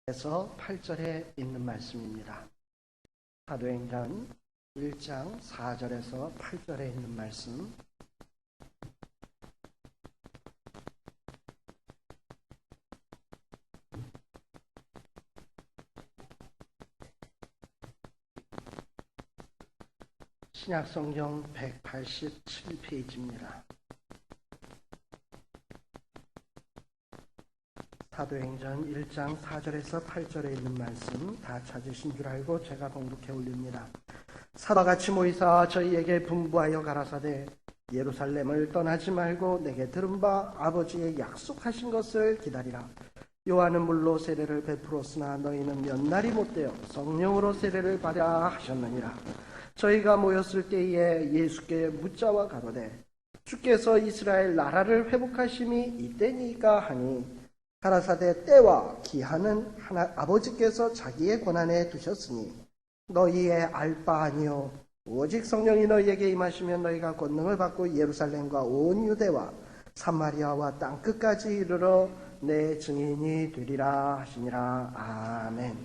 에서 8절에 있는 말씀입니다. 사도행전 1장 4절에서 8절에 있는 말씀. 신약성경 187페이지입니다. 사도행전 1장 4절에서 8절에 있는 말씀 다 찾으신 줄 알고 제가 봉독해 올립니다. 사도와 같이 모이사 저희에게 분부하여 가라사대 예루살렘을 떠나지 말고 내게 들은 바 아버지의 약속하신 것을 기다리라. 요한은 물로 세례를 베풀었으나 너희는 몇 날이 못되어 성령으로 세례를 받으라 하셨느니라. 저희가 모였을 때에 예수께 묻자와 가로되 주께서 이스라엘 나라를 회복하심이 이때니까 하니 가라사대 때와 기한은 아버지께서 자기의 권한에 두셨으니 너희의 알 바 아니요 오직 성령이 너희에게 임하시면 너희가 권능을 받고 예루살렘과 온 유대와 사마리아와 땅끝까지 이르러 내 증인이 되리라 하시니라. 아멘.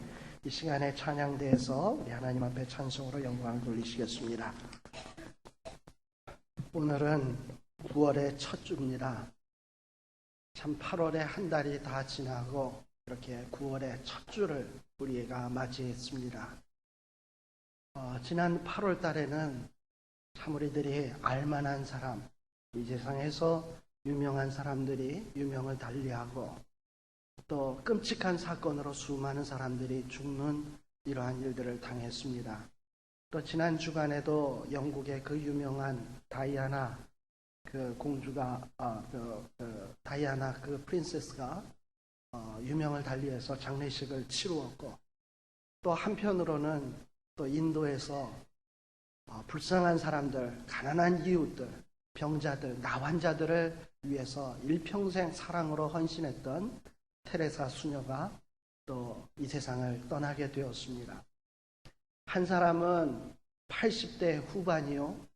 이 시간에 찬양대에서 우리 하나님 앞에 찬송으로 영광을 돌리시겠습니다. 오늘은 9월의 첫 주입니다. 참 8월에 한 달이 다 지나고 이렇게 9월의 첫 주를 우리가 맞이했습니다. 지난 8월 달에는 참 우리들이 알만한 사람, 이 세상에서 유명한 사람들이 유명을 달리하고 또 끔찍한 사건으로 수많은 사람들이 죽는 이러한 일들을 당했습니다. 또 지난 주간에도 영국의 그 유명한 다이아나 그 공주가 다이아나 그 프린세스가 유명을 달리해서 장례식을 치루었고, 또 한편으로는 또 인도에서 불쌍한 사람들, 가난한 이웃들, 병자들, 나환자들을 위해서 일평생 사랑으로 헌신했던 테레사 수녀가 또 이 세상을 떠나게 되었습니다. 한 사람은 80대 후반이요,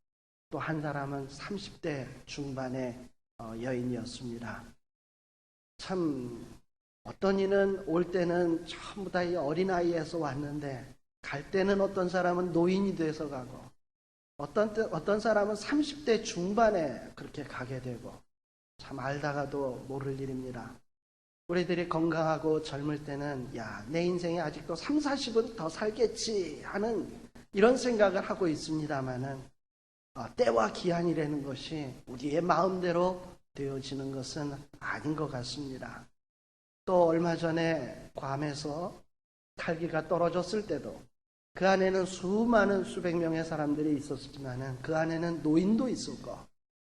또 한 사람은 30대 중반의 여인이었습니다. 참 어떤 이는 올 때는 전부 다 이 어린아이에서 왔는데 갈 때는 어떤 사람은 노인이 돼서 가고 어떤 사람은 30대 중반에 그렇게 가게 되고 참 알다가도 모를 일입니다. 우리들이 건강하고 젊을 때는 내 인생이 아직도 3, 40은 더 살겠지 하는 이런 생각을 하고 있습니다마는 때와 기한이라는 것이 우리의 마음대로 되어지는 것은 아닌 것 같습니다. 또 얼마 전에 괌에서 탈기가 떨어졌을 때도 그 안에는 수백 명의 사람들이 있었지만 그 안에는 노인도 있었고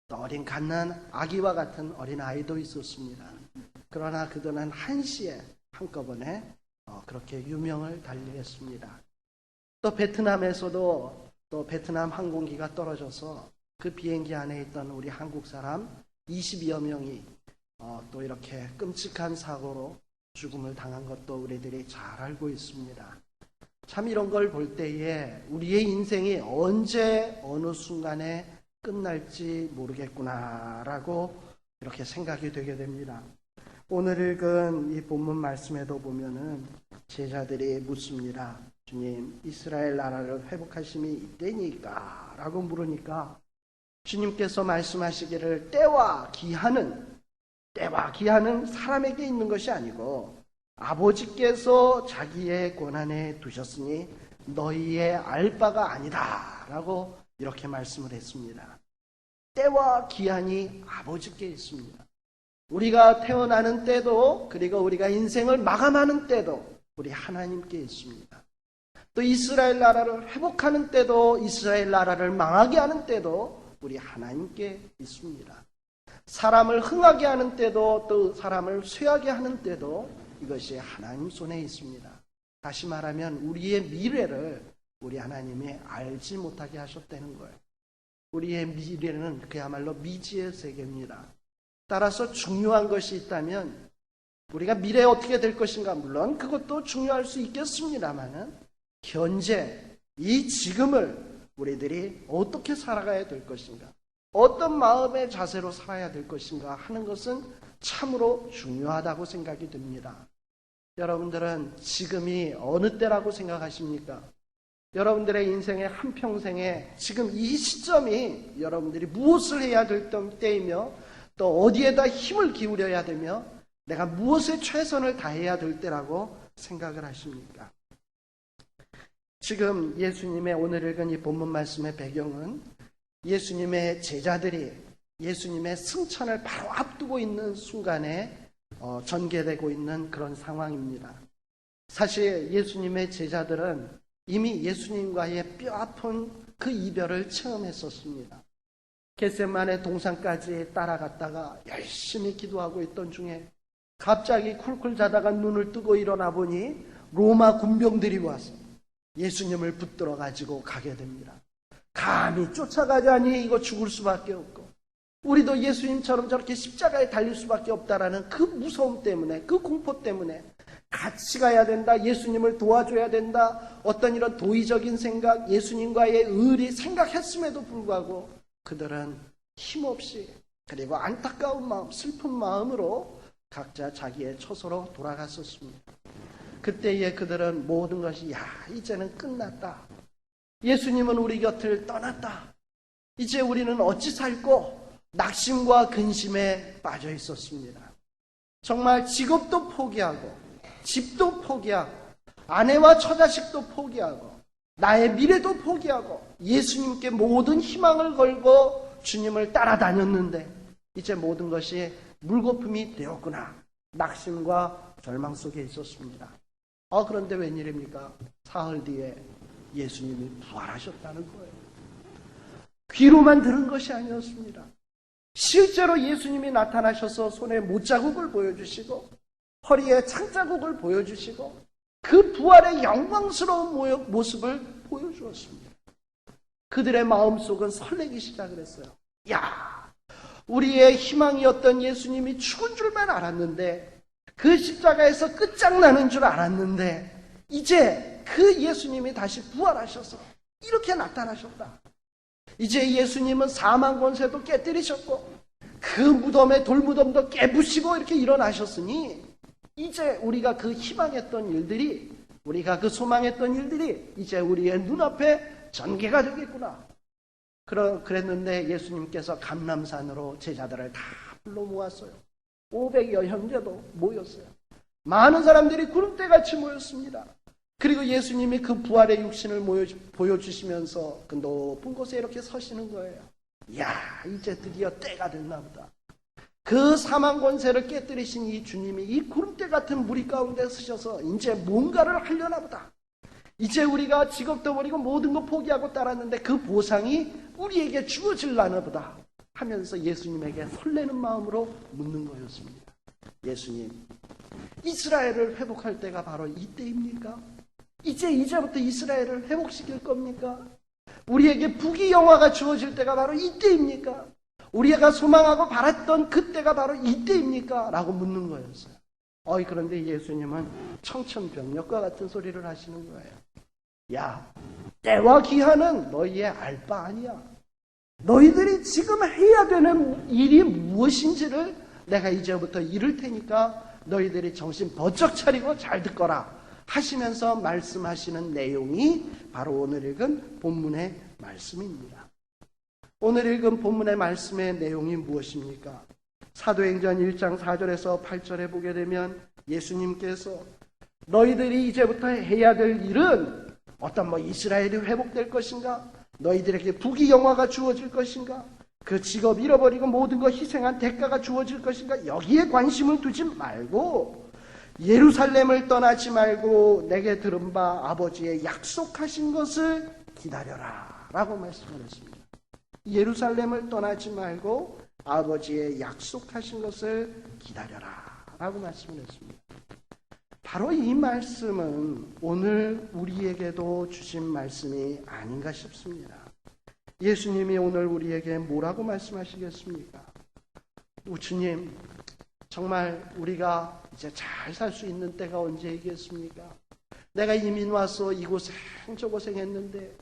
또 어린 갓난 아기와 같은 어린 아이도 있었습니다. 그러나 그들은 한시에 한꺼번에 그렇게 유명을 달리했습니다. 또 베트남에서도 또 베트남 항공기가 떨어져서 그 비행기 안에 있던 우리 한국 사람 20여 명이 또 이렇게 끔찍한 사고로 죽음을 당한 것도 우리들이 잘 알고 있습니다. 참 이런 걸 볼 때에 우리의 인생이 언제 어느 순간에 끝날지 모르겠구나라고 이렇게 생각이 되게 됩니다. 오늘 읽은 이 본문 말씀에도 보면은 제자들이 묻습니다. 주님, 이스라엘 나라를 회복하심이 이때니까 라고 물으니까 주님께서 말씀하시기를 때와 기한은 사람에게 있는 것이 아니고 아버지께서 자기의 권한에 두셨으니 너희의 알 바가 아니다 라고 이렇게 말씀을 했습니다. 때와 기한이 아버지께 있습니다. 우리가 태어나는 때도 그리고 우리가 인생을 마감하는 때도 우리 하나님께 있습니다. 또 이스라엘 나라를 회복하는 때도 이스라엘 나라를 망하게 하는 때도 우리 하나님께 있습니다. 사람을 흥하게 하는 때도 또 사람을 쇠하게 하는 때도 이것이 하나님 손에 있습니다. 다시 말하면 우리의 미래를 우리 하나님이 알지 못하게 하셨다는 거예요. 우리의 미래는 그야말로 미지의 세계입니다. 따라서 중요한 것이 있다면 우리가 미래에 어떻게 될 것인가, 물론 그것도 중요할 수 있겠습니다만은 현재 이 지금을 우리들이 어떻게 살아가야 될 것인가, 어떤 마음의 자세로 살아야 될 것인가 하는 것은 참으로 중요하다고 생각이 듭니다. 여러분들은 지금이 어느 때라고 생각하십니까? 여러분들의 인생의 한평생에 지금 이 시점이 여러분들이 무엇을 해야 될 때이며 또 어디에다 힘을 기울여야 되며 내가 무엇에 최선을 다해야 될 때라고 생각을 하십니까? 지금 예수님의 오늘 읽은 이 본문 말씀의 배경은 예수님의 제자들이 예수님의 승천을 바로 앞두고 있는 순간에 전개되고 있는 그런 상황입니다. 사실 예수님의 제자들은 이미 예수님과의 뼈아픈 그 이별을 체험했었습니다. 겟세마네 동산까지 따라갔다가 열심히 기도하고 있던 중에 갑자기 쿨쿨 자다가 눈을 뜨고 일어나 보니 로마 군병들이 와서 예수님을 붙들어 가지고 가게 됩니다. 감히 쫓아가자니 이거 죽을 수밖에 없고 우리도 예수님처럼 저렇게 십자가에 달릴 수밖에 없다라는 그 무서움 때문에 그 공포 때문에 같이 가야 된다. 예수님을 도와줘야 된다. 어떤 이런 도의적인 생각, 예수님과의 의리 생각했음에도 불구하고 그들은 힘없이 그리고 안타까운 마음, 슬픈 마음으로 각자 자기의 처소로 돌아갔었습니다. 그때에 그들은 모든 것이 이제는 끝났다. 예수님은 우리 곁을 떠났다. 이제 우리는 어찌 살고 낙심과 근심에 빠져 있었습니다. 정말 직업도 포기하고 집도 포기하고 아내와 처자식도 포기하고 나의 미래도 포기하고 예수님께 모든 희망을 걸고 주님을 따라다녔는데 이제 모든 것이 물거품이 되었구나. 낙심과 절망 속에 있었습니다. 그런데 웬일입니까? 사흘 뒤에 예수님이 부활하셨다는 거예요. 귀로만 들은 것이 아니었습니다. 실제로 예수님이 나타나셔서 손에 못자국을 보여주시고 허리에 창자국을 보여주시고 그 부활의 영광스러운 모습을 보여주었습니다. 그들의 마음속은 설레기 시작을 했어요. 우리의 희망이었던 예수님이 죽은 줄만 알았는데 그 십자가에서 끝장나는 줄 알았는데 이제 그 예수님이 다시 부활하셔서 이렇게 나타나셨다. 이제 예수님은 사망 권세도 깨뜨리셨고 그 무덤에 돌무덤도 깨부시고 이렇게 일어나셨으니 이제 우리가 그 희망했던 일들이 우리가 그 소망했던 일들이 이제 우리의 눈앞에 전개가 되겠구나. 그랬는데 예수님께서 감람산으로 제자들을 다 불러 모았어요. 500여 형제도 모였어요. 많은 사람들이 구름대같이 모였습니다. 그리고 예수님이 그 부활의 육신을 보여주시면서 그 높은 곳에 이렇게 서시는 거예요. 이제 드디어 때가 됐나 보다. 그 사망 권세를 깨뜨리신 이 주님이 이 구름대 같은 무리 가운데 서셔서 이제 뭔가를 하려나 보다. 이제 우리가 직업도 버리고 모든 거 포기하고 따랐는데 그 보상이 우리에게 주어질라나 보다 하면서 예수님에게 설레는 마음으로 묻는 거였습니다. 예수님, 이스라엘을 회복할 때가 바로 이때입니까? 이제부터 이스라엘을 회복시킬 겁니까? 우리에게 부귀영화가 주어질 때가 바로 이때입니까? 우리가 소망하고 바랐던 그때가 바로 이때입니까? 라고 묻는 거였어요. 그런데 예수님은 청천벽력과 같은 소리를 하시는 거예요. 때와 기한은 너희의 알 바 아니야. 너희들이 지금 해야 되는 일이 무엇인지를 내가 이제부터 이룰 테니까 너희들이 정신 번쩍 차리고 잘 듣거라 하시면서 말씀하시는 내용이 바로 오늘 읽은 본문의 말씀입니다. 오늘 읽은 본문의 말씀의 내용이 무엇입니까? 사도행전 1장 4절에서 8절에 보게 되면 예수님께서 너희들이 이제부터 해야 될 일은 어떤 이스라엘이 회복될 것인가? 너희들에게 부귀영화가 주어질 것인가? 그 직업 잃어버리고 모든 것 희생한 대가가 주어질 것인가? 여기에 관심을 두지 말고 예루살렘을 떠나지 말고 내게 들은 바 아버지의 약속하신 것을 기다려라 라고 말씀을 했습니다. 예루살렘을 떠나지 말고 아버지의 약속하신 것을 기다려라 라고 말씀을 했습니다. 바로 이 말씀은 오늘 우리에게도 주신 말씀이 아닌가 싶습니다. 예수님이 오늘 우리에게 뭐라고 말씀하시겠습니까? 주님, 정말 우리가 이제 잘 살 수 있는 때가 언제이겠습니까? 내가 이민 와서 이고생 저고생 했는데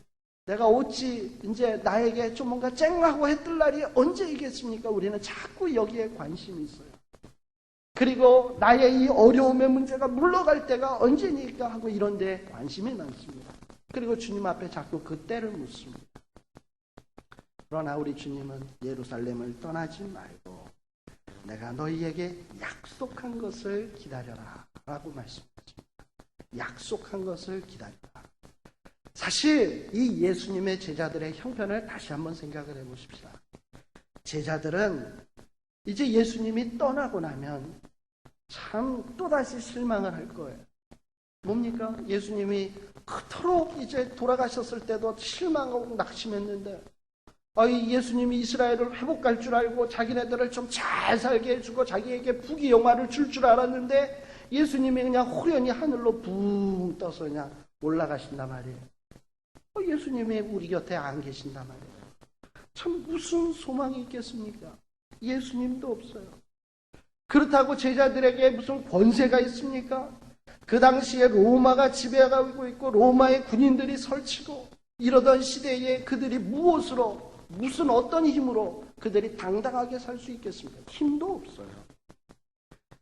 내가 어찌 이제 나에게 좀 뭔가 쨍하고 해뜰 날이 언제이겠습니까? 우리는 자꾸 여기에 관심이 있어요. 그리고 나의 이 어려움의 문제가 물러갈 때가 언제니까 하고 이런 데 관심이 많습니다. 그리고 주님 앞에 자꾸 그 때를 묻습니다. 그러나 우리 주님은 예루살렘을 떠나지 말고 내가 너희에게 약속한 것을 기다려라 라고 말씀하십니다. 약속한 것을 기다려라. 사실 이 예수님의 제자들의 형편을 다시 한번 생각을 해보십시다. 제자들은 이제 예수님이 떠나고 나면 참 또다시 실망을 할 거예요. 뭡니까? 예수님이 그토록 이제 돌아가셨을 때도 실망하고 낙심했는데 이 예수님이 이스라엘을 회복할 줄 알고 자기네들을 좀 잘 살게 해주고 자기에게 부귀영화를 줄 줄 알았는데 예수님이 그냥 호련히 하늘로 붕 떠서 그냥 올라가신단 말이에요. 예수님이 우리 곁에 안 계신단 말이에요. 참 무슨 소망이 있겠습니까? 예수님도 없어요. 그렇다고 제자들에게 무슨 권세가 있습니까? 그 당시에 로마가 지배하고 있고 로마의 군인들이 설치고 이러던 시대에 그들이 무엇으로 무슨 어떤 힘으로 그들이 당당하게 살 수 있겠습니까? 힘도 없어요.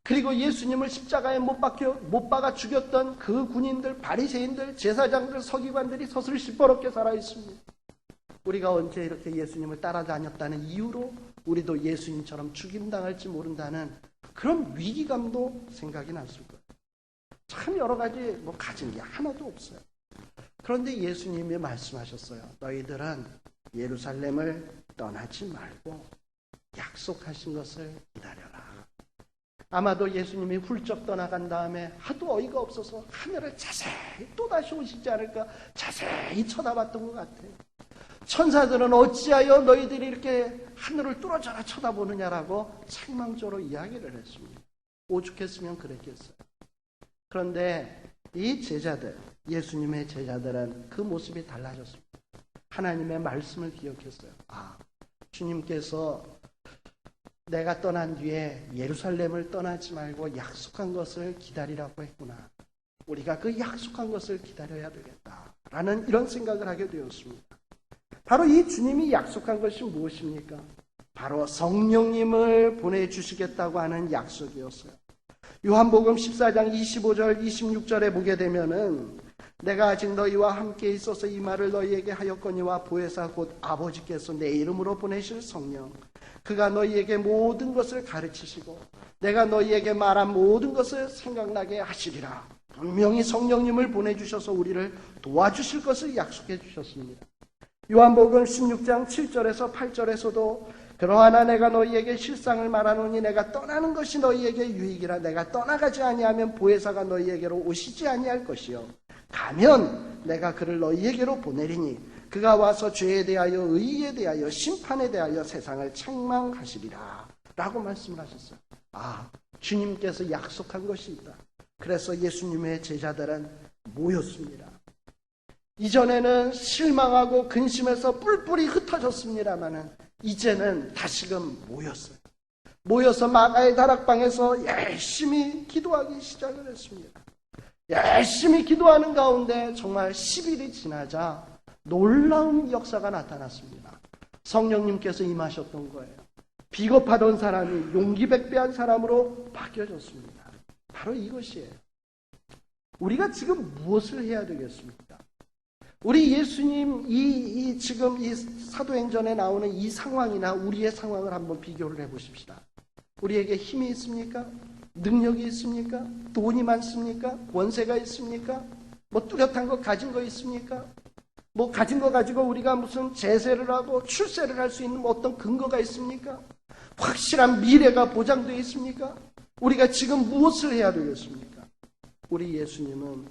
그리고 예수님을 십자가에 못 박아 죽였던 그 군인들, 바리새인들, 제사장들, 서기관들이 섯을 시퍼렇게 살아 있습니다. 우리가 언제 이렇게 예수님을 따라다녔다는 이유로 우리도 예수님처럼 죽임당할지 모른다는 그런 위기감도 생각이 났을 거예요. 참 여러 가지 가진 게 하나도 없어요. 그런데 예수님이 말씀하셨어요. 너희들은 예루살렘을 떠나지 말고 약속하신 것을 기다려라. 아마도 예수님이 훌쩍 떠나간 다음에 하도 어이가 없어서 하늘을 자세히 또다시 오시지 않을까 자세히 쳐다봤던 것 같아요. 천사들은 어찌하여 너희들이 이렇게 하늘을 뚫어져라 쳐다보느냐라고 책망조로 이야기를 했습니다. 오죽했으면 그랬겠어요. 그런데 이 제자들, 예수님의 제자들은 그 모습이 달라졌습니다. 하나님의 말씀을 기억했어요. 주님께서 내가 떠난 뒤에 예루살렘을 떠나지 말고 약속한 것을 기다리라고 했구나. 우리가 그 약속한 것을 기다려야 되겠다라는 이런 생각을 하게 되었습니다. 바로 이 주님이 약속한 것이 무엇입니까? 바로 성령님을 보내주시겠다고 하는 약속이었어요. 요한복음 14장 25절 26절에 보게 되면은 내가 아직 너희와 함께 있어서 이 말을 너희에게 하였거니와 보혜사 곧 아버지께서 내 이름으로 보내실 성령 그가 너희에게 모든 것을 가르치시고 내가 너희에게 말한 모든 것을 생각나게 하시리라. 분명히 성령님을 보내주셔서 우리를 도와주실 것을 약속해 주셨습니다. 요한복음 16장 7절에서 8절에서도 그러하나 내가 너희에게 실상을 말하노니 내가 떠나는 것이 너희에게 유익이라. 내가 떠나가지 아니하면 보혜사가 너희에게로 오시지 아니할 것이요 가면 내가 그를 너희에게로 보내리니 그가 와서 죄에 대하여 의에 대하여 심판에 대하여 세상을 책망하시리라 라고 말씀을 하셨어요. 주님께서 약속한 것이 있다. 그래서 예수님의 제자들은 모였습니다. 이전에는 실망하고 근심해서 뿔뿔이 흩어졌습니다마는 이제는 다시금 모였어요. 모여서 마가의 다락방에서 열심히 기도하기 시작을 했습니다. 열심히 기도하는 가운데 정말 10일이 지나자 놀라운 역사가 나타났습니다. 성령님께서 임하셨던 거예요. 비겁하던 사람이 용기백배한 사람으로 바뀌어졌습니다. 바로 이것이에요. 우리가 지금 무엇을 해야 되겠습니까? 우리 예수님 지금 이 사도행전에 나오는 이 상황이나 우리의 상황을 한번 비교를 해보십시다. 우리에게 힘이 있습니까? 능력이 있습니까? 돈이 많습니까? 권세가 있습니까? 뚜렷한 거 가진 거 있습니까? 가진 거 가지고 우리가 무슨 제세를 하고 출세를 할 수 있는 어떤 근거가 있습니까? 확실한 미래가 보장되어 있습니까? 우리가 지금 무엇을 해야 되겠습니까? 우리 예수님은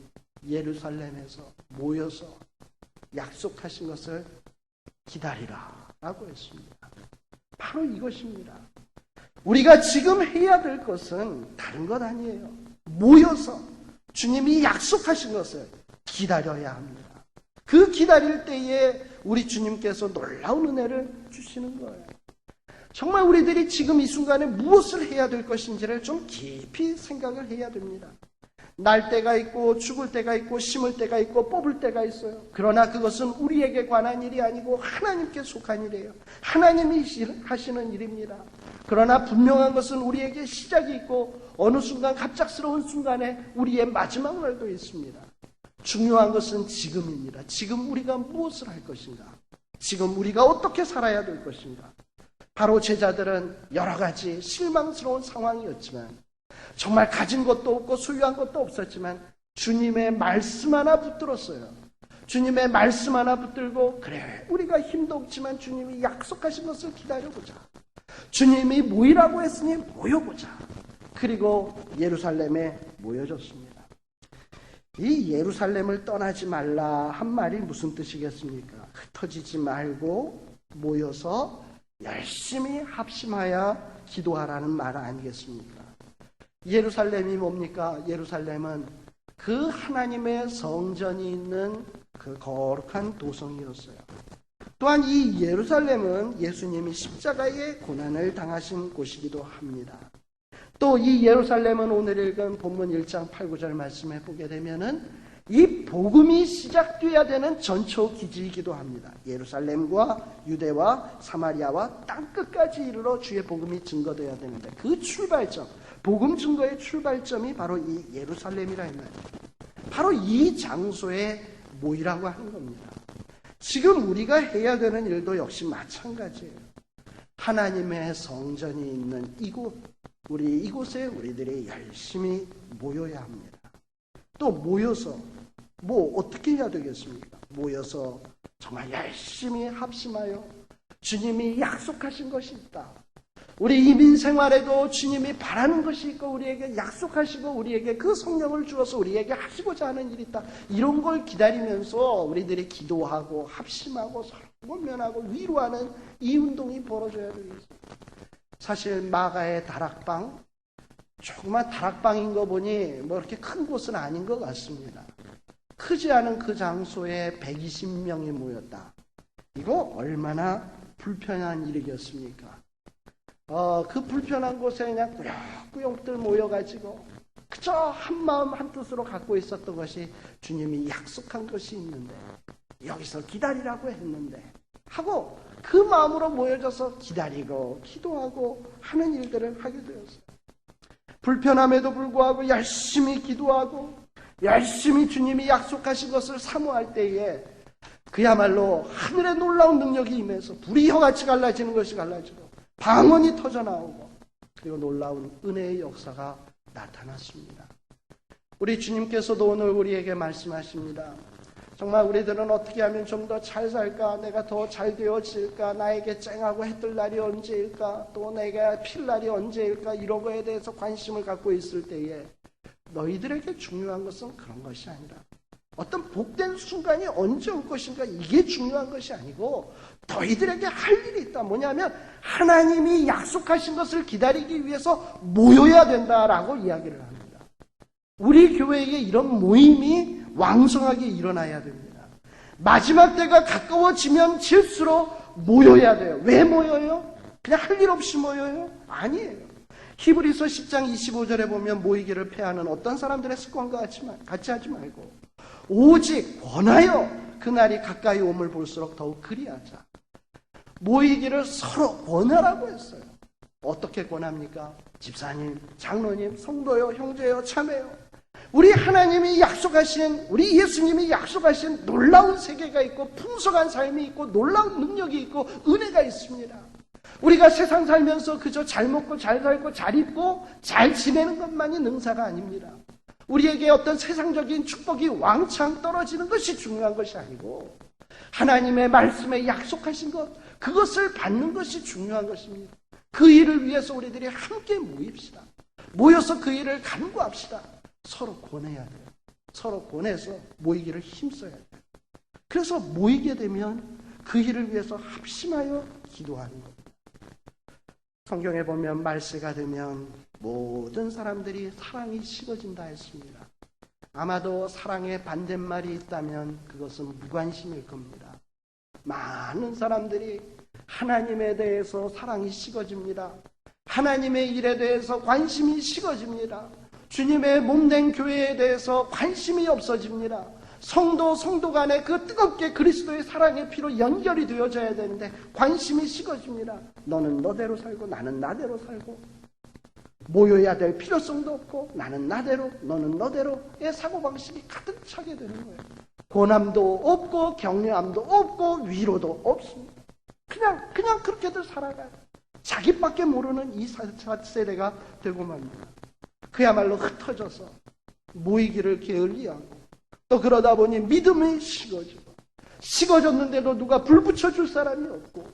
예루살렘에서 모여서 약속하신 것을 기다리라 라고 했습니다. 바로 이것입니다. 우리가 지금 해야 될 것은 다른 것 아니에요. 모여서 주님이 약속하신 것을 기다려야 합니다. 그 기다릴 때에 우리 주님께서 놀라운 은혜를 주시는 거예요. 정말 우리들이 지금 이 순간에 무엇을 해야 될 것인지를 좀 깊이 생각을 해야 됩니다. 날 때가 있고 죽을 때가 있고 심을 때가 있고 뽑을 때가 있어요. 그러나 그것은 우리에게 관한 일이 아니고 하나님께 속한 일이에요. 하나님이 하시는 일입니다. 그러나 분명한 것은 우리에게 시작이 있고 어느 순간 갑작스러운 순간에 우리의 마지막 날도 있습니다. 중요한 것은 지금입니다. 지금 우리가 무엇을 할 것인가? 지금 우리가 어떻게 살아야 될 것인가? 바로 제자들은 여러 가지 실망스러운 상황이었지만 정말 가진 것도 없고 소유한 것도 없었지만 주님의 말씀 하나 붙들었어요. 주님의 말씀 하나 붙들고 그래 우리가 힘도 없지만 주님이 약속하신 것을 기다려보자. 주님이 모이라고 했으니 모여보자. 그리고 예루살렘에 모여졌습니다. 이 예루살렘을 떠나지 말라 한 말이 무슨 뜻이겠습니까? 흩어지지 말고 모여서 열심히 합심하여 기도하라는 말 아니겠습니까? 예루살렘이 뭡니까? 예루살렘은 그 하나님의 성전이 있는 그 거룩한 도성이었어요. 또한 이 예루살렘은 예수님이 십자가의 고난을 당하신 곳이기도 합니다. 또 이 예루살렘은 오늘 읽은 본문 1장 8, 9절 말씀에 보게 되면은 이 복음이 시작돼야 되는 전초 기지이기도 합니다. 예루살렘과 유대와 사마리아와 땅끝까지 이르러 주의 복음이 증거되어야 되는데 그 출발점, 복음 증거의 출발점이 바로 이 예루살렘이라 했나요? 바로 이 장소에 모이라고 하는 겁니다. 지금 우리가 해야 되는 일도 역시 마찬가지예요. 하나님의 성전이 있는 이곳, 이곳에 우리들이 열심히 모여야 합니다. 또 모여서 어떻게 해야 되겠습니까? 모여서 정말 열심히 합심하여 주님이 약속하신 것이 있다. 우리 이민 생활에도 주님이 바라는 것이 있고 우리에게 약속하시고 우리에게 그 성령을 주어서 우리에게 하시고자 하는 일이 있다. 이런 걸 기다리면서 우리들이 기도하고 합심하고 서로 권면하고 위로하는 이 운동이 벌어져야 되겠습니다. 사실 마가의 다락방, 조그만 다락방인 거 보니 뭐 이렇게 큰 곳은 아닌 것 같습니다. 크지 않은 그 장소에 120명이 모였다. 이거 얼마나 불편한 일이겠습니까? 그 불편한 곳에 그냥 꾸역꾸역들 모여가지고 그저 한마음 한뜻으로 갖고 있었던 것이 주님이 약속한 것이 있는데 여기서 기다리라고 했는데 하고 그 마음으로 모여져서 기다리고 기도하고 하는 일들을 하게 되었어요. 불편함에도 불구하고 열심히 기도하고 열심히 주님이 약속하신 것을 사모할 때에 그야말로 하늘의 놀라운 능력이 임해서 불이 혀같이 갈라지는 것이 갈라지고 방언이 터져나오고 그리고 놀라운 은혜의 역사가 나타났습니다. 우리 주님께서도 오늘 우리에게 말씀하십니다. 정말 우리들은 어떻게 하면 좀 더 잘 살까? 내가 더 잘 되어질까? 나에게 쨍하고 해뜰 날이 언제일까? 또 내가 필 날이 언제일까? 이런 거에 대해서 관심을 갖고 있을 때에 너희들에게 중요한 것은 그런 것이 아니라 어떤 복된 순간이 언제 올 것인가 이게 중요한 것이 아니고 너희들에게 할 일이 있다. 뭐냐면 하나님이 약속하신 것을 기다리기 위해서 모여야 된다라고 이야기를 합니다. 우리 교회에 이런 모임이 왕성하게 일어나야 됩니다. 마지막 때가 가까워지면 질수록 모여야 돼요. 왜 모여요? 그냥 할 일 없이 모여요? 아니에요. 히브리서 10장 25절에 보면 모이기를 패하는 어떤 사람들의 습관과 같이 하지 말고 오직 권하여 그날이 가까이 옴을 볼수록 더욱 그리하자. 모이기를 서로 권하라고 했어요. 어떻게 권합니까? 집사님, 장로님, 성도요, 형제요, 자매요. 우리 하나님이 약속하신, 우리 예수님이 약속하신 놀라운 세계가 있고 풍성한 삶이 있고 놀라운 능력이 있고 은혜가 있습니다. 우리가 세상 살면서 그저 잘 먹고 잘 살고 잘 입고 잘 지내는 것만이 능사가 아닙니다. 우리에게 어떤 세상적인 축복이 왕창 떨어지는 것이 중요한 것이 아니고 하나님의 말씀에 약속하신 것, 그것을 받는 것이 중요한 것입니다. 그 일을 위해서 우리들이 함께 모입시다. 모여서 그 일을 간구합시다. 서로 권해야 돼요. 서로 권해서 모이기를 힘써야 돼요. 그래서 모이게 되면 그 일을 위해서 합심하여 기도하는 겁니다. 성경에 보면 말세가 되면 모든 사람들이 사랑이 식어진다 했습니다. 아마도 사랑의 반대말이 있다면 그것은 무관심일 겁니다. 많은 사람들이 하나님에 대해서 사랑이 식어집니다. 하나님의 일에 대해서 관심이 식어집니다. 주님의 몸된 교회에 대해서 관심이 없어집니다. 성도 간에 그 뜨겁게 그리스도의 사랑의 피로 연결이 되어져야 되는데 관심이 식어집니다. 너는 너대로 살고 나는 나대로 살고, 모여야 될 필요성도 없고 나는 나대로 너는 너대로의 사고방식이 가득 차게 되는 거예요. 고난도 없고 격려함도 없고 위로도 없습니다. 그냥 그렇게들 살아가요. 자기밖에 모르는 이 세대가 되고 맙니다. 그야말로 흩어져서 모이기를 게을리하고, 또 그러다 보니 믿음이 식어졌는데도 누가 불 붙여줄 사람이 없고,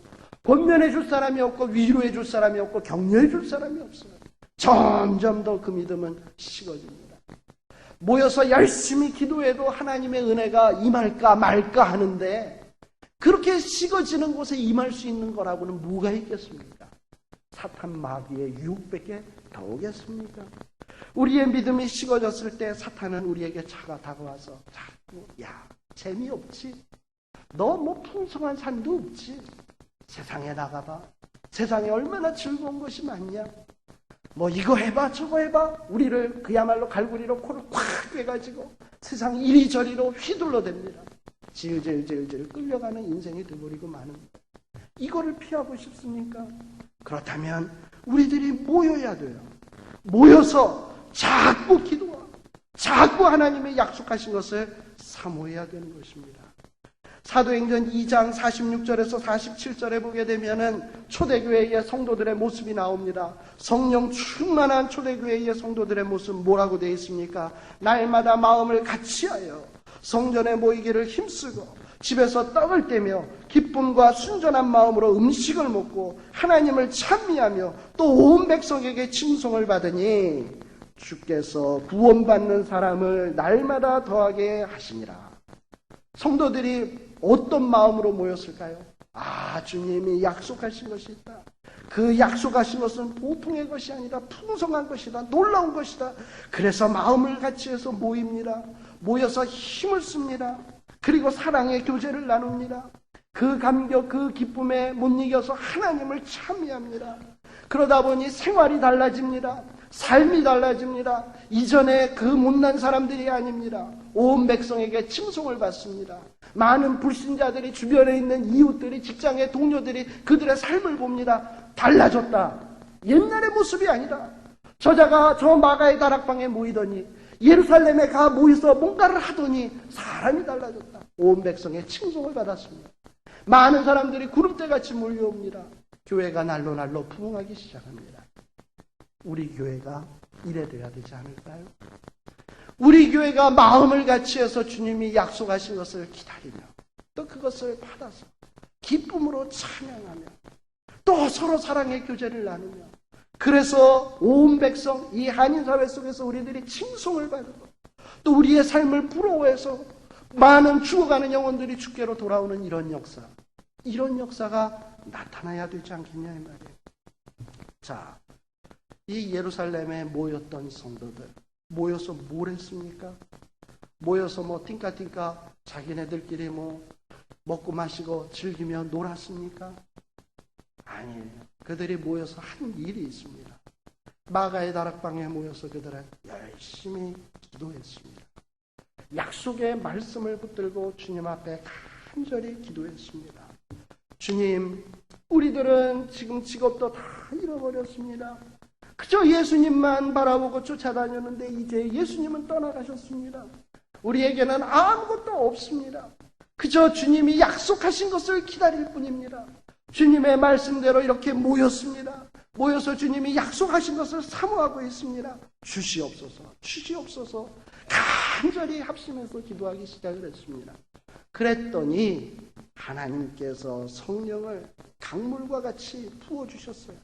권면해줄 사람이 없고, 위로해줄 사람이 없고, 격려해줄 사람이 없어요. 점점 더 그 믿음은 식어집니다. 모여서 열심히 기도해도 하나님의 은혜가 임할까 말까 하는데, 그렇게 식어지는 곳에 임할 수 있는 거라고는 뭐가 있겠습니까? 사탄 마귀의 유혹밖에 더 오겠습니까? 우리의 믿음이 식어졌을 때 사탄은 우리에게 다가와서 자꾸, 야, 재미없지? 너 뭐 풍성한 삶도 없지? 세상에 나가봐. 세상에 얼마나 즐거운 것이 많냐? 뭐 이거 해봐 저거 해봐. 우리를 그야말로 갈고리로 코를 콱 빼가지고 세상 이리저리로 휘둘러댑니다. 질질질질 끌려가는 인생이 되어버리고 마는, 이거를 피하고 싶습니까? 그렇다면 우리들이 모여야 돼요. 모여서 자꾸 기도하고 자꾸 하나님의 약속하신 것을 사모해야 되는 것입니다. 사도행전 2장 46절에서 47절에 보게 되면은 초대교회의 성도들의 모습이 나옵니다. 성령 충만한 초대교회의 성도들의 모습 뭐라고 되어 있습니까? 날마다 마음을 같이하여 성전에 모이기를 힘쓰고 집에서 떡을 떼며 기쁨과 순전한 마음으로 음식을 먹고 하나님을 찬미하며 또 온 백성에게 칭송을 받으니 주께서 구원받는 사람을 날마다 더하게 하시니라. 성도들이 어떤 마음으로 모였을까요? 주님이 약속하신 것이 있다. 그 약속하신 것은 보통의 것이 아니라 풍성한 것이다. 놀라운 것이다. 그래서 마음을 같이해서 모입니다. 모여서 힘을 씁니다. 그리고 사랑의 교제를 나눕니다. 그 감격, 그 기쁨에 못 이겨서 하나님을 찬미합니다. 그러다 보니 생활이 달라집니다. 삶이 달라집니다. 이전에 그 못난 사람들이 아닙니다. 온 백성에게 칭송을 받습니다. 많은 불신자들이, 주변에 있는 이웃들이, 직장의 동료들이 그들의 삶을 봅니다. 달라졌다. 옛날의 모습이 아니다. 저자가 저 마가의 다락방에 모이더니, 예루살렘에 가 모여서 뭔가를 하더니 사람이 달라졌다. 온 백성의 칭송을 받았습니다. 많은 사람들이 구름대같이 몰려옵니다. 교회가 날로 부흥하기 시작합니다. 우리 교회가 이래 돼야 되지 않을까요? 우리 교회가 마음을 같이해서 주님이 약속하신 것을 기다리며 또 그것을 받아서 기쁨으로 찬양하며 또 서로 사랑의 교제를 나누며, 그래서 온 백성, 이 한인사회 속에서 우리들이 칭송을 받고 또 우리의 삶을 부러워해서 많은 죽어가는 영혼들이 주께로 돌아오는 이런 역사가 나타나야 되지 않겠냐 이 말이에요. 자, 이 예루살렘에 모였던 성도들 모여서 뭘 했습니까? 모여서 뭐 띵까띵까 자기네들끼리 뭐 먹고 마시고 즐기며 놀았습니까? 아니에요. 그들이 모여서 한 일이 있습니다. 마가의 다락방에 모여서 그들은 열심히 기도했습니다. 약속의 말씀을 붙들고 주님 앞에 간절히 기도했습니다. 주님, 우리들은 지금 직업도 다 잃어버렸습니다. 그저 예수님만 바라보고 쫓아다녔는데 이제 예수님은 떠나가셨습니다. 우리에게는 아무것도 없습니다. 그저 주님이 약속하신 것을 기다릴 뿐입니다. 주님의 말씀대로 이렇게 모였습니다. 모여서 주님이 약속하신 것을 사모하고 있습니다. 주시옵소서 간절히 합심해서 기도하기 시작을 했습니다. 그랬더니 하나님께서 성령을 강물과 같이 부어주셨어요.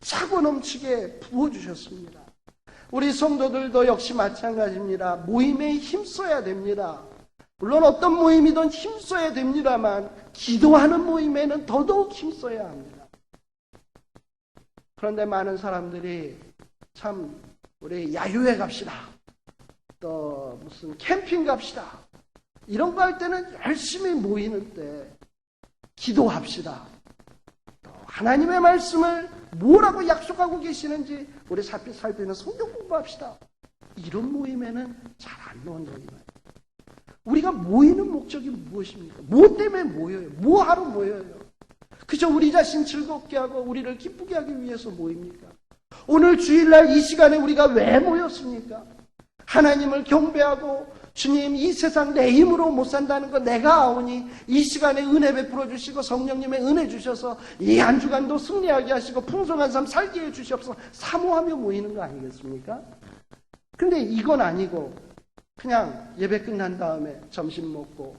차고 넘치게 부어주셨습니다. 우리 성도들도 역시 마찬가지입니다. 모임에 힘써야 됩니다. 물론 어떤 모임이든 힘써야 됩니다만 기도하는 모임에는 더더욱 힘써야 합니다. 그런데 많은 사람들이 참 우리 야유회 갑시다, 또 무슨 캠핑 갑시다, 이런 거 할 때는 열심히 모이는데 기도합시다, 또 하나님의 말씀을 뭐라고 약속하고 계시는지 우리 살피는 성경 공부합시다, 이런 모임에는 잘 안 나온다는 거예요. 우리가 모이는 목적이 무엇입니까? 뭐 때문에 모여요? 뭐 하러 모여요? 그저 우리 자신 즐겁게 하고 우리를 기쁘게 하기 위해서 모입니까? 오늘 주일날 이 시간에 우리가 왜 모였습니까? 하나님을 경배하고 주님 이 세상 내 힘으로 못 산다는 거 내가 아오니 이 시간에 은혜 베풀어 주시고 성령님의 은혜 주셔서 이 한 주간도 승리하게 하시고 풍성한 삶 살게 해 주시옵소서 사모하며 모이는 거 아니겠습니까? 근데 이건 아니고 그냥 예배 끝난 다음에 점심 먹고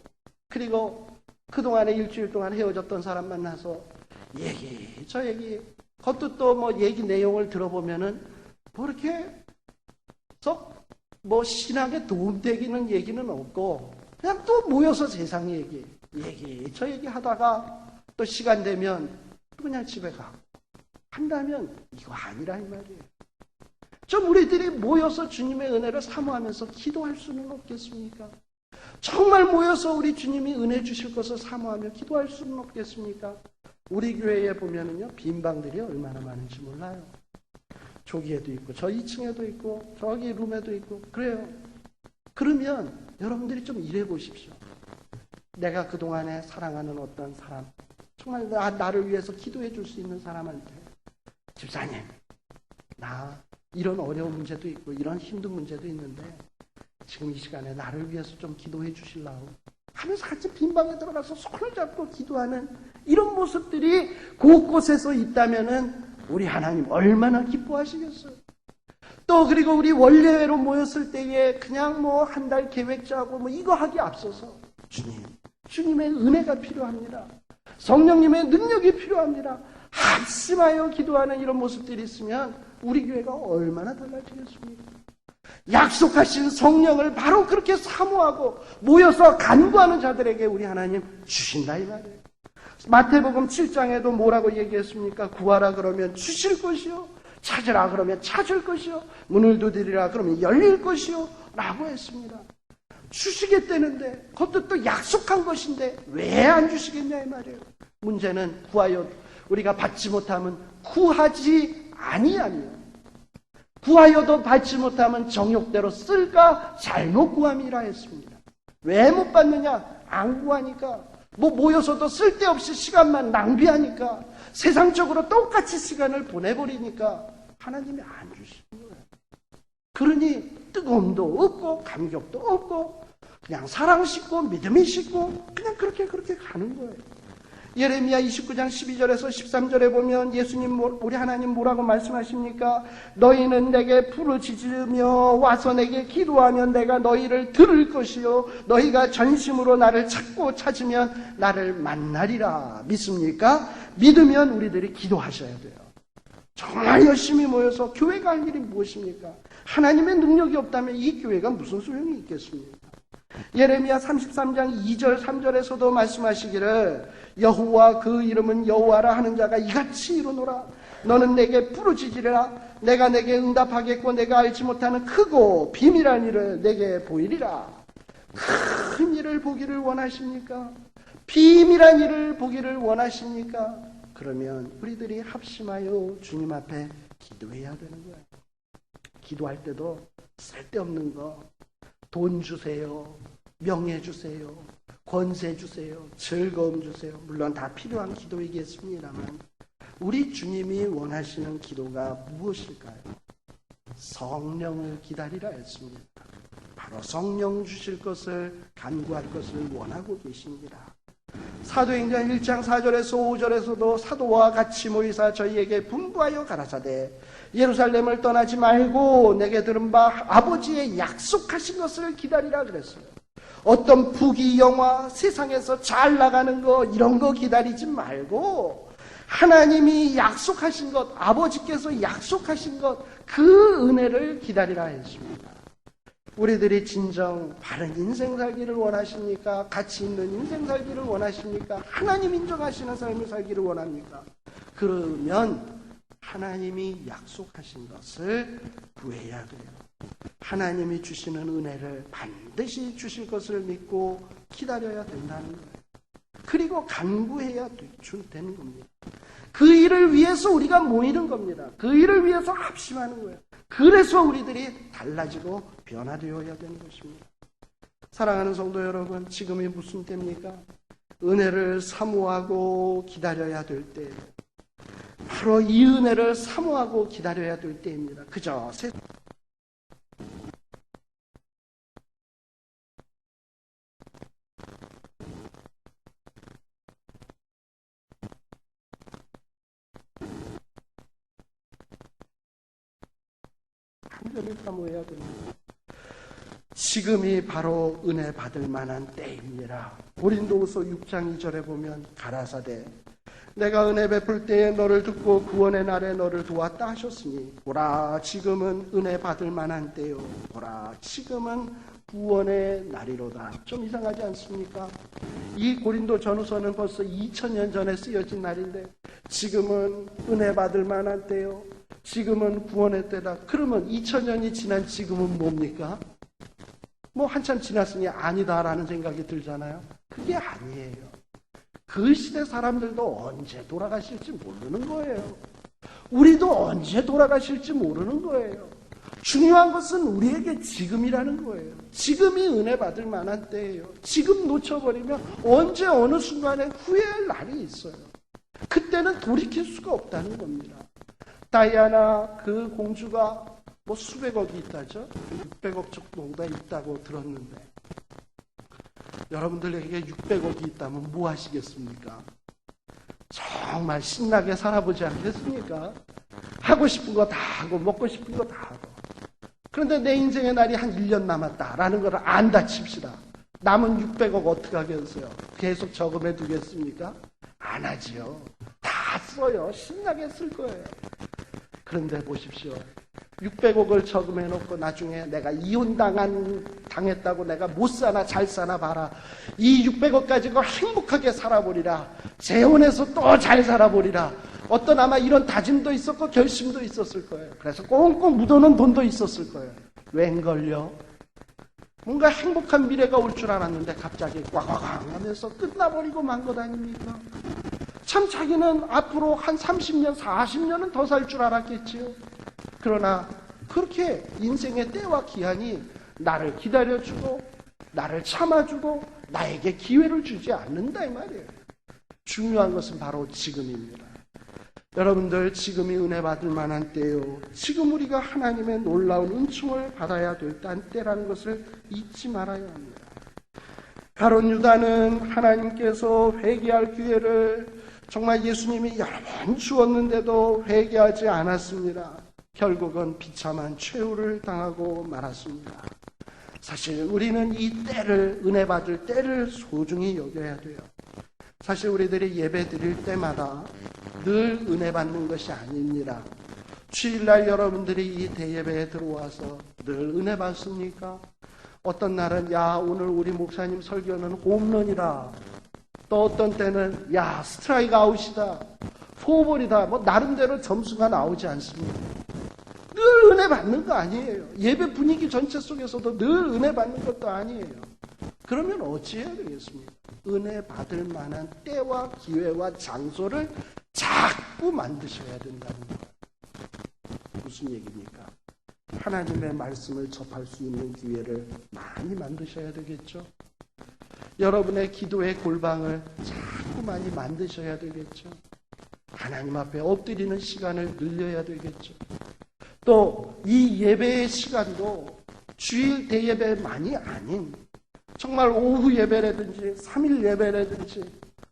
그리고 그동안에 일주일 동안 헤어졌던 사람 만나서 얘기 저 얘기 그것도 또 뭐 얘기 내용을 들어보면은 뭐 이렇게 썩 뭐 신학에 도움되기는 얘기는 없고 그냥 또 모여서 세상 얘기 저 얘기 하다가 또 시간 되면 또 그냥 집에 가고 한다면 이거 아니라 이 말이에요. 좀 우리들이 모여서 주님의 은혜를 사모하면서 기도할 수는 없겠습니까? 정말 모여서 우리 주님이 은혜 주실 것을 사모하며 기도할 수는 없겠습니까? 우리 교회에 보면은요 빈 방들이 얼마나 많은지 몰라요. 저기에도 있고 저 2층에도 있고 저기 룸에도 있고 그래요. 그러면 여러분들이 좀 일해 보십시오. 내가 그동안에 사랑하는 어떤 사람 정말 나를 위해서 기도해 줄 수 있는 사람한테 집사님 나 이런 어려운 문제도 있고 이런 힘든 문제도 있는데 지금 이 시간에 나를 위해서 좀 기도해 주실라고 하면서 같이 빈 방에 들어가서 손을 잡고 기도하는 이런 모습들이 곳곳에서 있다면은 우리 하나님 얼마나 기뻐하시겠어요. 또 그리고 우리 원래로 모였을 때에 그냥 뭐 한 달 계획 짜고 뭐 이거 하기 앞서서 주님의 은혜가 필요합니다. 성령님의 능력이 필요합니다. 합심하여 기도하는 이런 모습들이 있으면 우리 교회가 얼마나 달라지겠습니까? 약속하신 성령을 바로 그렇게 사모하고 모여서 간구하는 자들에게 우리 하나님 주신다 이 말이에요. 마태복음 7장에도 뭐라고 얘기했습니까? 구하라 그러면 주실 것이요 찾으라 그러면 찾을 것이요 문을 두드리라 그러면 열릴 것이요 라고 했습니다. 주시겠다는데 그것도 또 약속한 것인데 왜 안 주시겠냐 이 말이에요. 문제는 구하여 우리가 받지 못하면 구하지 아니하며 구하여도 받지 못하면 정욕대로 쓸까 잘못 구함이라 했습니다. 왜 못 받느냐? 안 구하니까. 뭐 모여서도 쓸데없이 시간만 낭비하니까 세상적으로 똑같이 시간을 보내버리니까 하나님이 안 주시는 거예요. 그러니 뜨거움도 없고 감격도 없고 그냥 사랑 싣고 믿음이 싣고 그냥 그렇게 가는 거예요. 예레미야 29장 12절에서 13절에 보면 예수님 우리 하나님 뭐라고 말씀하십니까? 너희는 내게 부르짖으며 와서 내게 기도하면 내가 너희를 들을 것이요 너희가 전심으로 나를 찾고 찾으면 나를 만나리라. 믿습니까? 믿으면 우리들이 기도하셔야 돼요. 정말 열심히 모여서 교회가 할 일이 무엇입니까? 하나님의 능력이 없다면 이 교회가 무슨 소용이 있겠습니까? 예레미야 33장 2절 3절에서도 말씀하시기를 여호와 그 이름은 여호와라 하는 자가 이같이 이르노라. 너는 내게 부르짖으리라. 내가 내게 응답하겠고 내가 알지 못하는 크고 비밀한 일을 내게 보이리라. 큰 일을 보기를 원하십니까? 비밀한 일을 보기를 원하십니까? 그러면 우리들이 합심하여 주님 앞에 기도해야 되는 거예요. 기도할 때도 쓸데없는 거 돈 주세요. 명예 주세요. 권세 주세요. 즐거움 주세요. 물론 다 필요한 기도이겠습니다만 우리 주님이 원하시는 기도가 무엇일까요? 성령을 기다리라 했습니다. 바로 성령 주실 것을 간구할 것을 원하고 계십니다. 사도행전 1장 4절에서 5절에서도 사도와 같이 모이사 저희에게 분부하여 가라사대 예루살렘을 떠나지 말고 내게 들은 바 아버지의 약속하신 것을 기다리라 그랬어요. 어떤 부귀영화 세상에서 잘 나가는 거 이런 거 기다리지 말고 하나님이 약속하신 것 아버지께서 약속하신 것 그 은혜를 기다리라 했습니다. 우리들이 진정 바른 인생 살기를 원하십니까? 가치 있는 인생 살기를 원하십니까? 하나님 인정하시는 삶을 살기를 원합니까? 그러면 하나님이 약속하신 것을 구해야 돼요. 하나님이 주시는 은혜를 반드시 주실 것을 믿고 기다려야 된다는 거예요. 그리고 간구해야 되는 겁니다. 그 일을 위해서 우리가 모이는 겁니다. 그 일을 위해서 합심하는 거예요. 그래서 우리들이 달라지고 변화되어야 되는 것입니다. 사랑하는 성도 여러분, 지금이 무슨 때입니까? 은혜를 사모하고 기다려야 될 때, 바로 이 은혜를 사모하고 기다려야 될 때입니다. 그저 은혜를 사모해야 됩니다. 지금이 바로 은혜 받을 만한 때입니다. 고린도후서 6장 2절에 보면 가라사대 내가 은혜 베풀 때에 너를 듣고 구원의 날에 너를 도왔다 하셨으니 보라 지금은 은혜 받을 만한 때요 보라 지금은 구원의 날이로다. 좀 이상하지 않습니까? 이 고린도 전후서는 벌써 2000년 전에 쓰여진 날인데 지금은 은혜 받을 만한 때요 지금은 구원의 때다. 그러면 2000년이 지난 지금은 뭡니까? 뭐 한참 지났으니 아니다라는 생각이 들잖아요. 그게 아니에요. 그 시대 사람들도 언제 돌아가실지 모르는 거예요. 우리도 언제 돌아가실지 모르는 거예요. 중요한 것은 우리에게 지금이라는 거예요. 지금이 은혜 받을 만한 때예요. 지금 놓쳐버리면 언제 어느 순간에 후회할 날이 있어요. 그때는 돌이킬 수가 없다는 겁니다. 다이아나 그 공주가 뭐 수백억이 있다죠? 600억 정도가 있다고 들었는데 여러분들에게 600억이 있다면 뭐 하시겠습니까? 정말 신나게 살아보지 않겠습니까? 하고 싶은 거 다 하고 먹고 싶은 거 다 하고 그런데 내 인생의 날이 한 1년 남았다라는 걸 안다 칩시다. 남은 600억 어떻게 하겠어요? 계속 저금해 두겠습니까? 안 하지요. 다 써요. 신나게 쓸 거예요. 그런데 보십시오. 600억을 저금해 놓고 나중에 내가 당했다고 내가 못 사나 잘 사나 봐라. 이 600억 가지고 행복하게 살아보리라. 재혼해서 또 잘 살아보리라. 어떤 아마 이런 다짐도 있었고 결심도 있었을 거예요. 그래서 꽁꽁 묻어놓은 돈도 있었을 거예요. 웬걸요? 뭔가 행복한 미래가 올 줄 알았는데 갑자기 꽉꽉 하면서 끝나버리고 만 것 아닙니까? 참 자기는 앞으로 한 30년, 40년은 더 살 줄 알았겠지요. 그러나 그렇게 인생의 때와 기한이 나를 기다려주고 나를 참아주고 나에게 기회를 주지 않는다 이 말이에요. 중요한 것은 바로 지금입니다. 여러분들 지금이 은혜 받을 만한 때요. 지금 우리가 하나님의 놀라운 은총을 받아야 될 때라는 것을 잊지 말아야 합니다. 가룟 유다는 하나님께서 회개할 기회를 정말 예수님이 여러 번 주었는데도 회개하지 않았습니다. 결국은 비참한 최후를 당하고 말았습니다. 사실 우리는 이 때를 은혜 받을 때를 소중히 여겨야 돼요. 사실 우리들이 예배 드릴 때마다 늘 은혜 받는 것이 아닙니다. 주일날 여러분들이 이 대예배에 들어와서 늘 은혜 받습니까? 어떤 날은 야 오늘 우리 목사님 설교는 홈런이다. 또 어떤 때는 야 스트라이크 아웃이다. 포볼이다. 뭐 나름대로 점수가 나오지 않습니다. 늘 은혜 받는 거 아니에요. 예배 분위기 전체 속에서도 늘 은혜 받는 것도 아니에요. 그러면 어찌해야 되겠습니까? 은혜 받을 만한 때와 기회와 장소를 자꾸 만드셔야 된다는 거예요. 무슨 얘기입니까? 하나님의 말씀을 접할 수 있는 기회를 많이 만드셔야 되겠죠. 여러분의 기도의 골방을 자꾸 많이 만드셔야 되겠죠. 하나님 앞에 엎드리는 시간을 늘려야 되겠죠. 또 이 예배의 시간도 주일 대예배만이 아닌 정말 오후 예배라든지 3일 예배라든지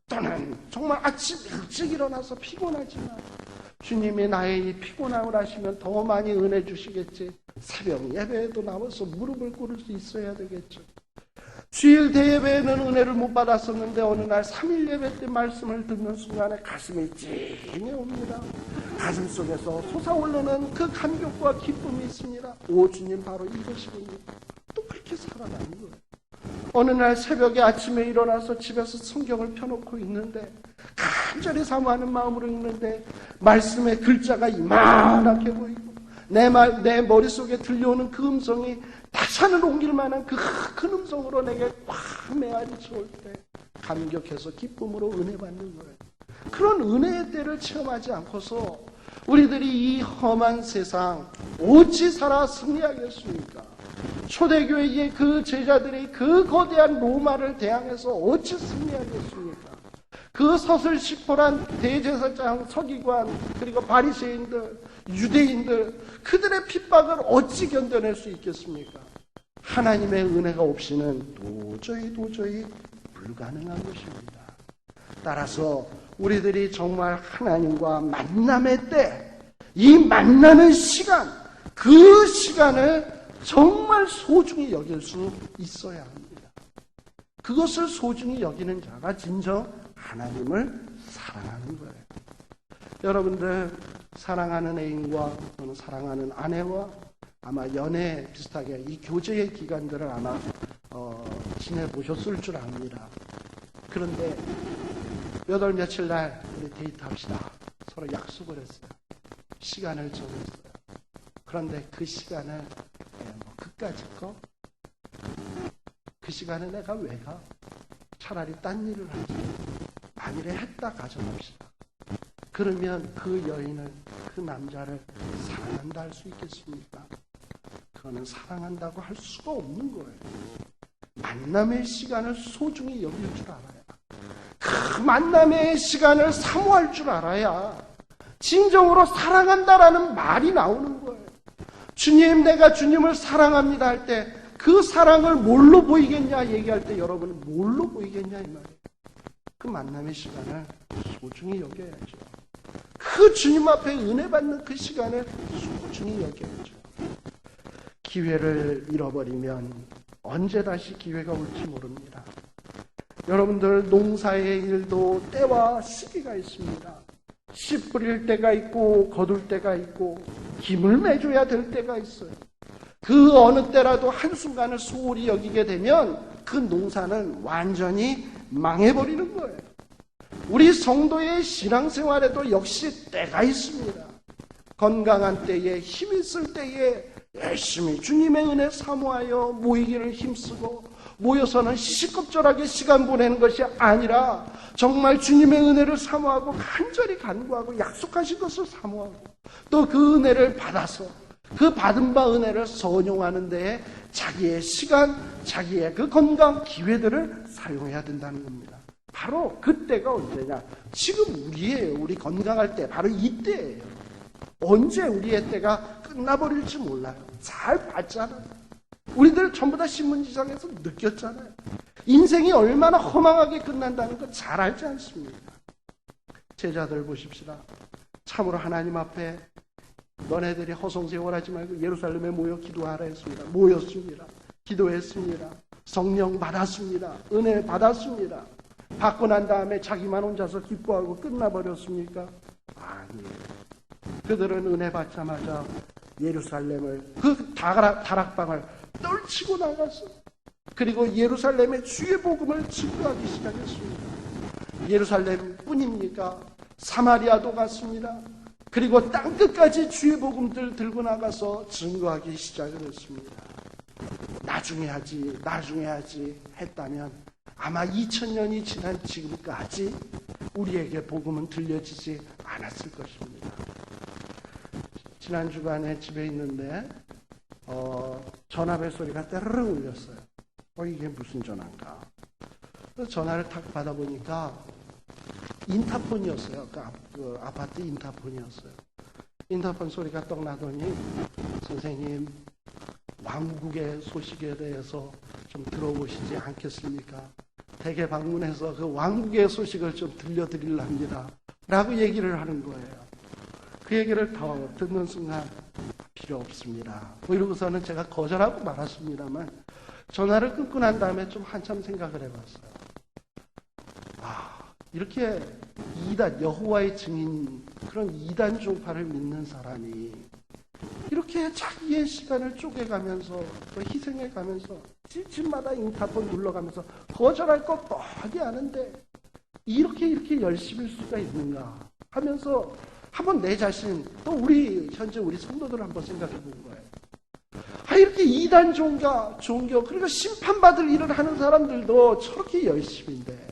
또는 정말 아침 일찍 일어나서 피곤하지만 주님이 나의 이 피곤함을 아시면 더 많이 은혜 주시겠지. 새벽 예배에도 나와서 무릎을 꿇을 수 있어야 되겠죠. 주일 대예배에는 은혜를 못 받았었는데 어느 날 3일 예배 때 말씀을 듣는 순간에 가슴이 찡해 옵니다. 가슴 속에서 솟아오르는 그 감격과 기쁨이 있습니다. 오 주님 바로 이것이군요. 또 그렇게 살아가는 거예요. 어느 날 새벽에 아침에 일어나서 집에서 성경을 펴놓고 있는데 간절히 사모하는 마음으로 읽는데 말씀의 글자가 이만하게 보이고 내 머릿속에 들려오는 그 음성이 타산을 옮길 만한 그 큰 음성으로 내게 꽉 메아리 쳐올 때 감격해서 기쁨으로 은혜 받는 거예요. 그런 은혜의 때를 체험하지 않고서 우리들이 이 험한 세상 어찌 살아 승리하겠습니까? 초대교회의 그 제자들이 그 거대한 로마를 대항해서 어찌 승리하겠습니까? 그 서슬시포란 대제사장, 서기관, 그리고 바리새인들, 유대인들, 그들의 핍박을 어찌 견뎌낼 수 있겠습니까? 하나님의 은혜가 없이는 도저히 불가능한 것입니다. 따라서 우리들이 정말 하나님과 만남의 때, 이 만나는 시간, 그 시간을 정말 소중히 여길 수 있어야 합니다. 그것을 소중히 여기는 자가 진정 하나님을 사랑하는 거예요. 여러분들 사랑하는 애인과 또는 사랑하는 아내와 아마 연애 비슷하게 이 교제의 기간들을 아마 지내보셨을 줄 압니다. 그런데 몇 월 며칠 날 우리 데이트합시다. 서로 약속을 했어요. 시간을 정했어요. 그런데 그 시간을 그까짓 거? 그 시간에 내가 왜 가? 차라리 딴 일을 하지. 만일에 했다 가정합시다. 그러면 그 여인을, 그 남자를 사랑한다 할 수 있겠습니까? 그거는 사랑한다고 할 수가 없는 거예요. 만남의 시간을 소중히 여길 줄 알아야, 그 만남의 시간을 사모할 줄 알아야 진정으로 사랑한다라는 말이 나오는 거예요. 주님, 내가 주님을 사랑합니다 할 때 그 사랑을 뭘로 보이겠냐 얘기할 때 여러분은 뭘로 보이겠냐 이 말이에요. 그 만남의 시간을 소중히 여겨야죠. 그 주님 앞에 은혜 받는 그 시간을 소중히 여겨야죠. 기회를 잃어버리면 언제 다시 기회가 올지 모릅니다. 여러분들 농사의 일도 때와 시기가 있습니다. 씨 뿌릴 때가 있고 거둘 때가 있고 김을 매줘야 될 때가 있어요. 그 어느 때라도 한순간을 소홀히 여기게 되면 그 농사는 완전히 망해버리는 거예요. 우리 성도의 신앙생활에도 역시 때가 있습니다. 건강한 때에, 힘 있을 때에 열심히 주님의 은혜 사모하여 모이기를 힘쓰고 모여서는 시시껍절하게 시간 보내는 것이 아니라 정말 주님의 은혜를 사모하고 간절히 간구하고 약속하신 것을 사모하고 또 그 은혜를 받아서 그 받은 바 은혜를 선용하는 데에 자기의 시간, 자기의 그 건강, 기회들을 사용해야 된다는 겁니다. 바로 그때가 언제냐? 지금 우리예요. 우리 건강할 때 바로 이때예요. 언제 우리의 때가 끝나버릴지 몰라요. 잘 봤잖아요. 우리들 전부 다 신문지상에서 느꼈잖아요. 인생이 얼마나 허망하게 끝난다는 거 잘 알지 않습니까? 제자들 보십시다. 참으로 하나님 앞에 너네들이 허송세월하지 말고 예루살렘에 모여 기도하라 했습니다. 모였습니다. 기도했습니다. 성령 받았습니다. 은혜 받았습니다. 받고 난 다음에 자기만 혼자서 기뻐하고 끝나버렸습니까? 아니에요. 그들은 은혜 받자마자 예루살렘을, 그 다락방을 떨치고 나가서 그리고 예루살렘의 주의 복음을 증거하기 시작했습니다. 예루살렘 뿐입니까? 사마리아도 갔습니다. 그리고 땅끝까지 주의 복음들 들고 나가서 증거하기 시작을 했습니다. 나중에 하지 했다면 아마 2000년이 지난 지금까지 우리에게 복음은 들려지지 않았을 것입니다. 지난 주간에 집에 있는데 전화벨 소리가 따르릉 울렸어요. 이게 무슨 전화인가? 전화를 탁 받아보니까 인타폰이었어요. 그 아파트 인타폰이었어요. 인타폰 소리가 떡 나더니 선생님, 왕국의 소식에 대해서 좀 들어보시지 않겠습니까? 댁에 방문해서 그 왕국의 소식을 좀 들려드리려 합니다. 라고 얘기를 하는 거예요. 그 얘기를 더 듣는 순간 필요 없습니다. 이러고서는 제가 거절하고 말았습니다만 전화를 끊고 난 다음에 좀 한참 생각을 해봤어요. 이렇게 여호와의 증인, 그런 이단 종파를 믿는 사람이 이렇게 자기의 시간을 쪼개가면서 또 희생해가면서 집마다 인타폰 눌러가면서 거절할 것 뻔히 아는데 이렇게 열심일 수가 있는가 하면서 한번 내 자신, 또 현재 우리 성도들을 한번 생각해 본 거예요. 이렇게 이단 종교, 그러니까 심판받을 일을 하는 사람들도 저렇게 열심인데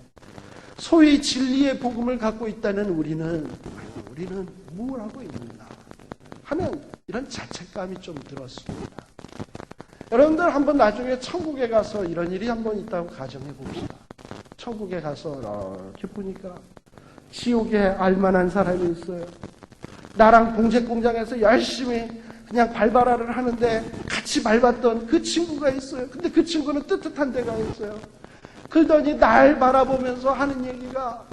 소위 진리의 복음을 갖고 있다는 우리는 우리는 뭘 하고 있는가 하는 이런 자책감이 좀 들었습니다. 여러분들 한번 나중에 천국에 가서 이런 일이 한번 있다고 가정해 봅시다. 천국에 가서 이렇게 보니까 지옥에 알만한 사람이 있어요. 나랑 공책 공장에서 열심히 그냥 발바라를 하는데 같이 밟았던 그 친구가 있어요. 근데 그 친구는 뜨뜻한 데가 있어요. 그러더니 날 바라보면서 하는 얘기가,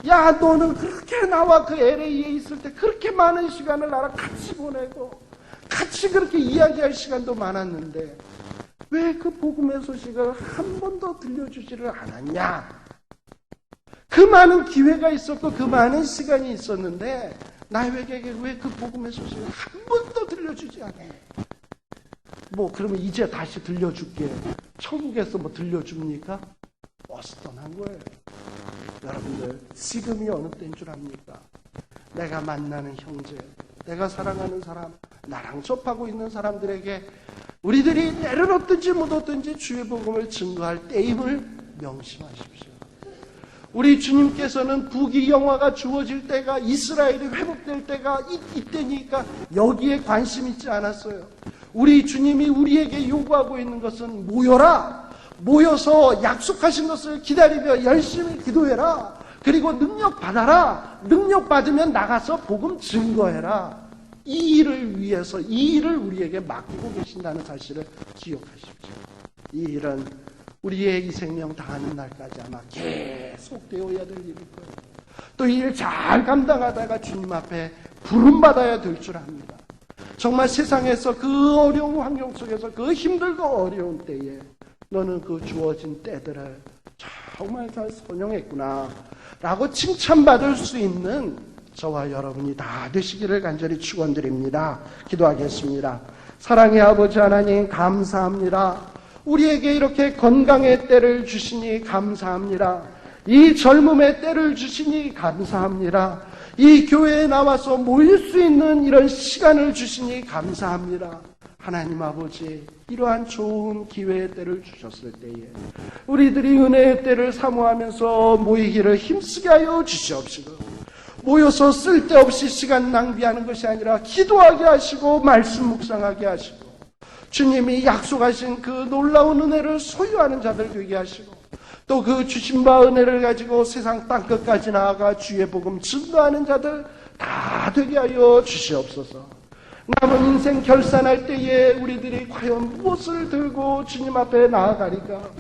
야, 너는 그렇게 나와 그 LA에 있을 때 그렇게 많은 시간을 나랑 같이 보내고 같이 그렇게 이야기할 시간도 많았는데 왜 그 복음의 소식을 한 번도 들려주지를 않았냐? 그 많은 기회가 있었고 그 많은 시간이 있었는데 나에게 왜 그 복음의 소식을 한 번도 들려주지 않아요? 그러면 이제 다시 들려줄게. 천국에서 들려줍니까? 어스턴한 거예요. 여러분들, 지금이 어느 때인 줄 압니까? 내가 만나는 형제, 내가 사랑하는 사람, 나랑 접하고 있는 사람들에게 우리들이 때를 얻든지 못 얻든지 주의 복음을 증거할 때임을 명심하십시오. 우리 주님께서는 부귀영화가 주어질 때가, 이스라엘이 회복될 때가 이때니까 여기에 관심 있지 않았어요. 우리 주님이 우리에게 요구하고 있는 것은 모여라. 모여서 약속하신 것을 기다리며 열심히 기도해라. 그리고 능력 받아라. 능력 받으면 나가서 복음 증거해라. 이 일을 위해서, 이 일을 우리에게 맡기고 계신다는 사실을 기억하십시오. 이 일은 우리의 이 생명 다하는 날까지 아마 계속 되어야 될 일일 거예요. 또 이 일 잘 감당하다가 주님 앞에 부름받아야 될 줄 압니다. 정말 세상에서 그 어려운 환경 속에서 그 힘들고 어려운 때에 너는 그 주어진 때들을 정말 잘 선용했구나 라고 칭찬받을 수 있는 저와 여러분이 다 되시기를 간절히 축원드립니다. 기도하겠습니다. 사랑의 아버지 하나님, 감사합니다. 우리에게 이렇게 건강의 때를 주시니 감사합니다. 이 젊음의 때를 주시니 감사합니다. 이 교회에 나와서 모일 수 있는 이런 시간을 주시니 감사합니다. 하나님 아버지, 이러한 좋은 기회의 때를 주셨을 때에 우리들이 은혜의 때를 사모하면서 모이기를 힘쓰게 하여 주시옵시고, 모여서 쓸데없이 시간 낭비하는 것이 아니라 기도하게 하시고 말씀 묵상하게 하시고 주님이 약속하신 그 놀라운 은혜를 소유하는 자들 되게 하시고, 또 그 주신 바 은혜를 가지고 세상 땅끝까지 나아가 주의 복음 증거하는 자들 다 되게 하여 주시옵소서. 남은 인생 결산할 때에 우리들이 과연 무엇을 들고 주님 앞에 나아가리까?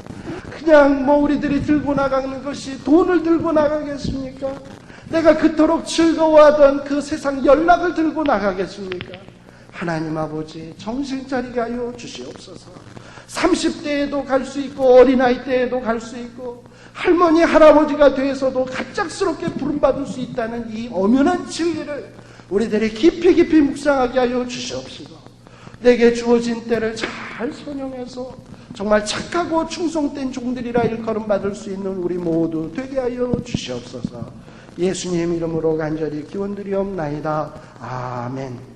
그냥 우리들이 들고 나가는 것이 돈을 들고 나가겠습니까? 내가 그토록 즐거워하던 그 세상 연락을 들고 나가겠습니까? 하나님 아버지, 정신 차리게 하여 주시옵소서. 30대에도 갈 수 있고 어린아이 때에도 갈 수 있고 할머니 할아버지가 돼서도 갑작스럽게 부름받을 수 있다는 이 엄연한 진리를 우리들이 깊이 묵상하게 하여 주시옵시고, 내게 주어진 때를 잘 선용해서 정말 착하고 충성된 종들이라 일컬음 받을 수 있는 우리 모두 되게 하여 주시옵소서. 예수님 이름으로 간절히 기원드리옵나이다. 아멘.